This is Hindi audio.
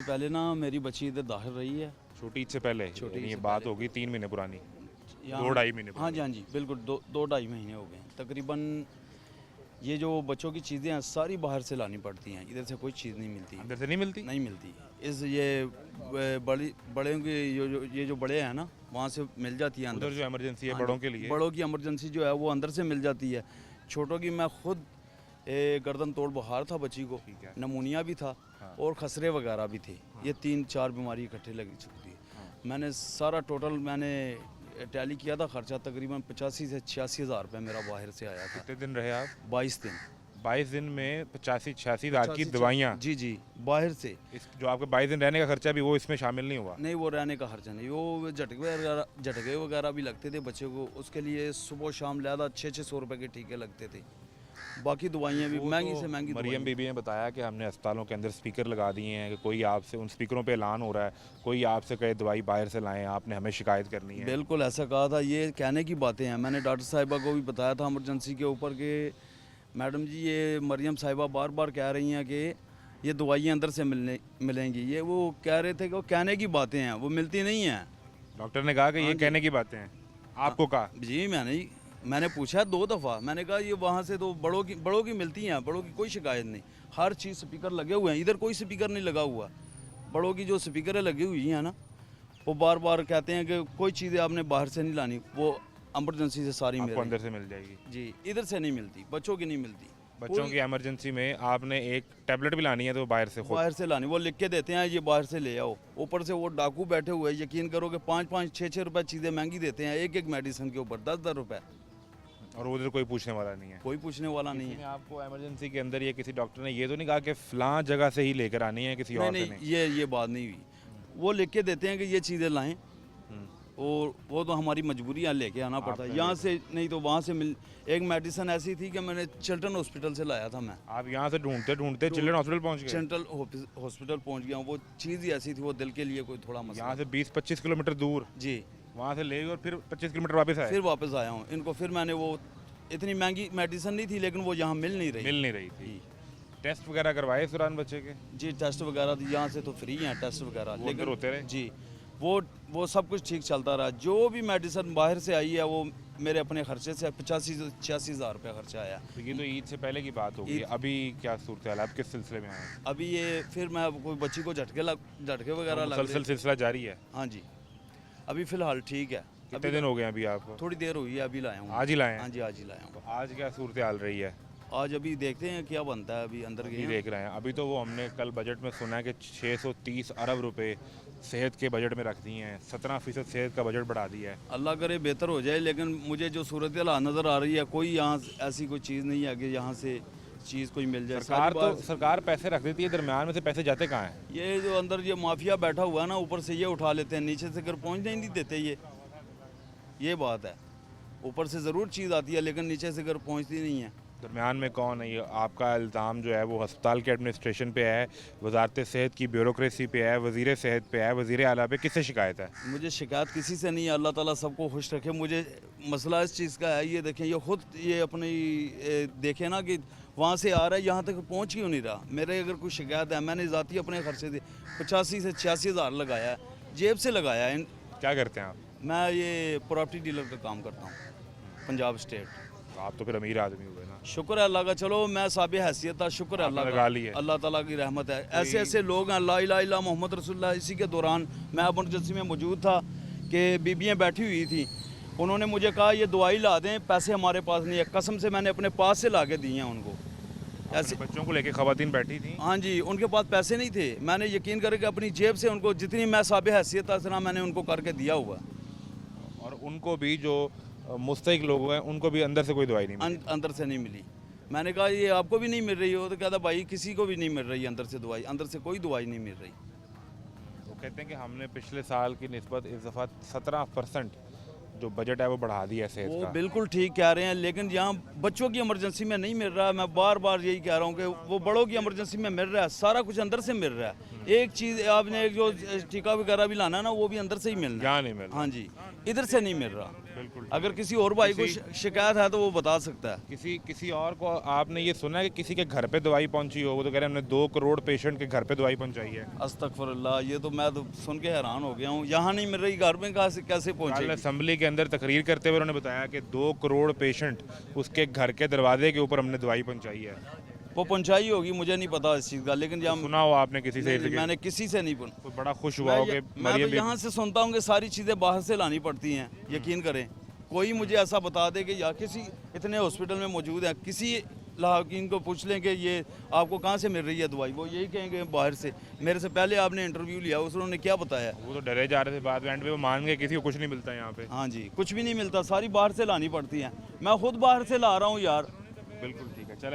पहले ना मेरी बच्ची इधर दाखिल रही है। छोटी ईद से पहले, छोटी ईद ये से बात पहले। होगी 3 महीने पुरानी, यहाँ 2-2.5 महीने हाँ जी, पुरानी। हाँ जी, बिल्कुल 2-2.5 महीने हो गए हैं तकरीबन। ये जो बच्चों की चीज़ें हैं सारी बाहर से लानी पड़ती हैं, इधर से कोई चीज़ नहीं मिलती। अंदर से नहीं मिलती? नहीं मिलती। इस ये बड़े की ये जो बड़े हैं ना, वहाँ से मिल जाती है उधर अंदर जो इमरजेंसी है हाँ बड़ों जी, के लिए, बड़ों की इमरजेंसी जो है वो अंदर से मिल जाती है। छोटों की मैं खुद गर्दन तोड़ बुखार था बच्ची को, ठीक है। नमूनिया भी था हाँ। और खसरे वगैरह भी थे। ये 3-4 बीमारी इकट्ठे लग चुकी थी। मैंने सारा टोटल मैंने टैली किया था, खर्चा तकरीबन 85 से 86 हज़ार रुपये मेरा बाहर से आया था। कितने दिन रहे आप? 22 दिन। 22 दिन में 85-86 हज़ार की दवाइयाँ। जी जी, बाहर से। जो आपके 22 दिन रहने का खर्चा भी वो इसमें शामिल नहीं हुआ? नहीं, वो रहने का खर्चा नहीं, वो झटके वगैरह भी लगते थे बच्चे को, उसके लिए सुबह शाम लिहाजा 600-600 रुपये के टीके लगते थे। बाकी दवाइयाँ भी महंगी से महंगी। मरियम बीबी ने बताया कि हमने अस्पतालों के अंदर स्पीकर लगा दिए हैं कि कोई आपसे, उन स्पीकरों पे ऐलान हो रहा है, कोई आपसे कहे दवाई बाहर से लाएं, आपने हमें शिकायत करनी है। बिल्कुल ऐसा कहा था, ये कहने की बातें हैं। मैंने डॉक्टर साहिबा को भी बताया था इमरजेंसी के ऊपर कि मैडम जी ये मरियम साहिबा बार बार कह रही हैं कि ये दवाइयाँ अंदर से मिलेंगी। ये वो कह रहे थे कि वो कहने की बातें हैं, वो मिलती नहीं हैं। डॉक्टर ने कहा कि ये कहने की बातें हैं, आपको कहा? जी मैंने पूछा 2 दफ़ा। मैंने कहा ये वहाँ से तो बड़ों की मिलती हैं, बड़ों की कोई शिकायत नहीं। हर चीज़ स्पीकर लगे हुए हैं, इधर कोई स्पीकर नहीं लगा हुआ। बड़ों की जो स्पीकर लगी हुई हैं ना, वो बार बार कहते हैं कि कोई चीज़ें आपने बाहर से नहीं लानी, वो इमरजेंसी से सारी आपको मेरे अंदर से मिल जाएगी। जी, इधर से नहीं मिलती, बच्चों की नहीं मिलती। बच्चों की इमरजेंसी में आपने एक टैबलेट भी लानी है तो बाहर से खुद। बाहर से लानी, वो लिख के देते हैं ये बाहर से ले आओ। ऊपर से वो डाकू बैठे हुए हैं, यकीन करो कि 5-5, 6-6 रुपये चीज़ें महंगी देते हैं, एक मेडिसिन के ऊपर 10-10 रुपये। और उधर कोई पूछने वाला नहीं है। कोई पूछने वाला नहीं किसी है। ने आपको इमरजेंसी के अंदर या किसी डॉक्टर ने ये तो नहीं कहा कि फलां जगह से ही लेकर आनी है, किसी और से नहीं, नहीं? ये बात नहीं हुई। वो लिख के देते हैं कि ये चीज़ें लाएं, और वो तो हमारी मजबूरी है, लेके आना पड़ता है। यहाँ से नहीं तो वहाँ से एक मेडिसिन ऐसी थी कि मैंने चिल्ड्रन हॉस्पिटल से लाया था। मैं आप यहाँ से ढूंढते ढूंढते चिल्ड्रन हॉस्पिटल पहुँच गए? सेंट्रल हॉस्पिटल पहुँच गया हूँ। वो चीज़ ही ऐसी थी, वो दिल के लिए कोई थोड़ा मसला। यहाँ से 20-25 किलोमीटर दूर, जी, वहाँ से ले और फिर 25 किलोमीटर वापस आए? फिर वापस आया हूँ। इनको फिर मैंने वो इतनी महंगी मेडिसिन नहीं थी, लेकिन वो यहाँ मिल नहीं रही थी। टेस्ट वगैरह करवाए इस दौरान बच्चे के? जी, टेस्ट वगैरह यहाँ से तो फ्री हैं टेस्ट वगैरह, लेकिन होते रहे जी, वो सब कुछ ठीक चलता रहा। जो भी मेडिसिन बाहर से आई है वो मेरे अपने खर्चे से 85 से 86 हज़ार रुपये खर्चा आया। तो ये तो ईद से पहले की बात होगी। अभी क्या सूरत हाल है, आप किस सिलसिले में आए? अभी ये फिर मैं कोई बच्ची को झटके वगैरह लग मुसलसल सिलसिला जारी है? हाँ जी, अभी फ़िलहाल ठीक है। कितने दिन हो गए अभी आपको? थोड़ी देर हुई है, अभी लाया हूँ। आज ही लाए हैं? हाँ जी, आज ही लाया हूँ। आज क्या सूरत हाल रही है? आज अभी देखते हैं क्या बनता है, अभी अंदर ये गए देख रहे हैं। अभी तो वो हमने कल बजट में सुना है कि 630 अरब रुपए सेहत के बजट में रख दिए हैं, 17% सेहत का बजट बढ़ा दिया है। अल्लाह करे बेहतर हो जाए, लेकिन मुझे जो सूरत नज़र आ रही है, कोई यहाँ ऐसी कोई चीज़ नहीं है कि यहाँ से चीज़ कोई मिल जाए। सरकार पैसे रख देती है, दरम्यान में से पैसे जाते कहाँ हैं? ये जो अंदर ये माफिया बैठा हुआ है ना, ऊपर से ये उठा लेते हैं, नीचे से घर पहुँचने ही नहीं देते। ये बात है। ऊपर से ज़रूर चीज़ आती है, लेकिन नीचे से घर पहुँचती नहीं है। दरम्यान में कौन है? ये आपका इल्ज़ाम जो है वो अस्पताल के एडमिनिस्ट्रेशन पे है, वजारत सेहत की ब्यूरोक्रेसी पे है, वज़ीर सेहत पे है, वज़ीर आला पे। किससे शिकायत है? मुझे शिकायत किसी से नहीं है। अल्लाह ताला सबको खुश रखे। मुझे मसला इस चीज़ का है, ये देखें, ये खुद ये अपनी देखें ना कि वहाँ से आ रहा है, यहाँ तक पहुँच क्यों नहीं रहा। मेरे अगर कोई शिकायत है, मैंने ज़ाती अपने खर्चे से 85 से 86 हज़ार लगाया है, जेब से लगाया है। क्या करते हैं आप? मैं ये प्रॉपर्टी डीलर का काम करता हूँ, पंजाब स्टेट। तो आप तो फिर अमीर आदमी हुए ना? शुक्र है अल्लाह का। चलो मैं साबित हैसियत था, शुक्र है अल्लाह का, अल्लाह ताला की रहमत है। ऐसे ऐसे लोग हैं, ला इलाहा इल्लल्लाह मोहम्मद रसूलुल्लाह। इसी के दौरान मैं इमरजेंसी में मौजूद था कि बीबियाँ बैठी हुई थी, उन्होंने मुझे कहा ये दवाई ला दें, पैसे हमारे पास नहीं है। कसम से मैंने अपने पास से ला के दिए हैं उनको। ऐसे बच्चों को लेके खवातीन बैठी थी? हाँ जी, उनके पास पैसे नहीं थे। मैंने यकीन करके अपनी जेब से उनको जितनी मैं साबित हैसियत था, मैंने उनको करके दिया हुआ। और उनको भी जो मुस्तहिक लोग हैं उनको भी अंदर से कोई दवाई नहीं मिली? अंदर से नहीं मिली। मैंने कहा ये आपको भी नहीं मिल रही हो? तो कहता भाई किसी को भी नहीं मिल रही अंदर से दवाई, अंदर से कोई दवाई नहीं मिल रही। वो कहते हैं कि हमने पिछले साल की निस्बत इस दफ़ा 17% जो बजट है वो बढ़ा दिया है सेहत वो का। बिल्कुल ठीक कह रहे हैं, लेकिन यहाँ बच्चों की इमरजेंसी में नहीं मिल रहा। मैं बार बार यही कह रहा हूँ कि वो बड़ों की इमरजेंसी में मिल रहा है, सारा कुछ अंदर से मिल रहा है। एक चीज़ आपने एक जो टीका वगैरह भी लाना है ना, वो भी अंदर से ही मिलना है। यहाँ नहीं मिल रहा। हाँ जी, इधर से नहीं मिल रहा। बिल्कुल। अगर किसी और भाई को शिकायत है तो वो बता सकता है। किसी और को आपने ये सुना है कि किसी के घर पे दवाई पहुंची हो? वो तो कह रहे हैं हमने 2 करोड़ पेशेंट के घर पे दवाई पहुंचाई है। अस्तगफुरुल्लाह, ये तो मैं तो सुन के हैरान हो गया हूँ। यहाँ नहीं मिल रही, घर में कहाँ से कैसे कल पहुँचे? असेंबली के अंदर तकरीर करते हुए उन्होंने बताया कि 2 करोड़ पेशेंट उसके घर के दरवाजे के ऊपर हमने दवाई पहुंचाई है। वो पहुँचाई होगी, मुझे नहीं पता इस चीज़ का, लेकिन जब सुना हो आपने किसी से? मैंने किसी से नहीं तो बड़ा खुश हुआ हो कि मैं तो यहाँ से सुनता हूँ कि सारी चीज़ें बाहर से लानी पड़ती हैं। यकीन करें, कोई मुझे ऐसा बता दे कि या किसी इतने हॉस्पिटल में मौजूद है, किसी लाहकीन को पूछ लें कि ये आपको कहाँ से मिल रही है दवाई, वो यही कहेंगे बाहर से। मेरे से पहले आपने इंटरव्यू लिया, उन्होंने क्या बताया? वो तो डरे जा रहे थे, बाद में एंड पे वो मान गए किसी को कुछ नहीं मिलता यहाँ पे। हाँ जी, कुछ भी नहीं मिलता, सारी बाहर से लानी पड़ती हैं। मैं खुद बाहर से ला रहा हूँ यार। बिल्कुल ठीक है, चले।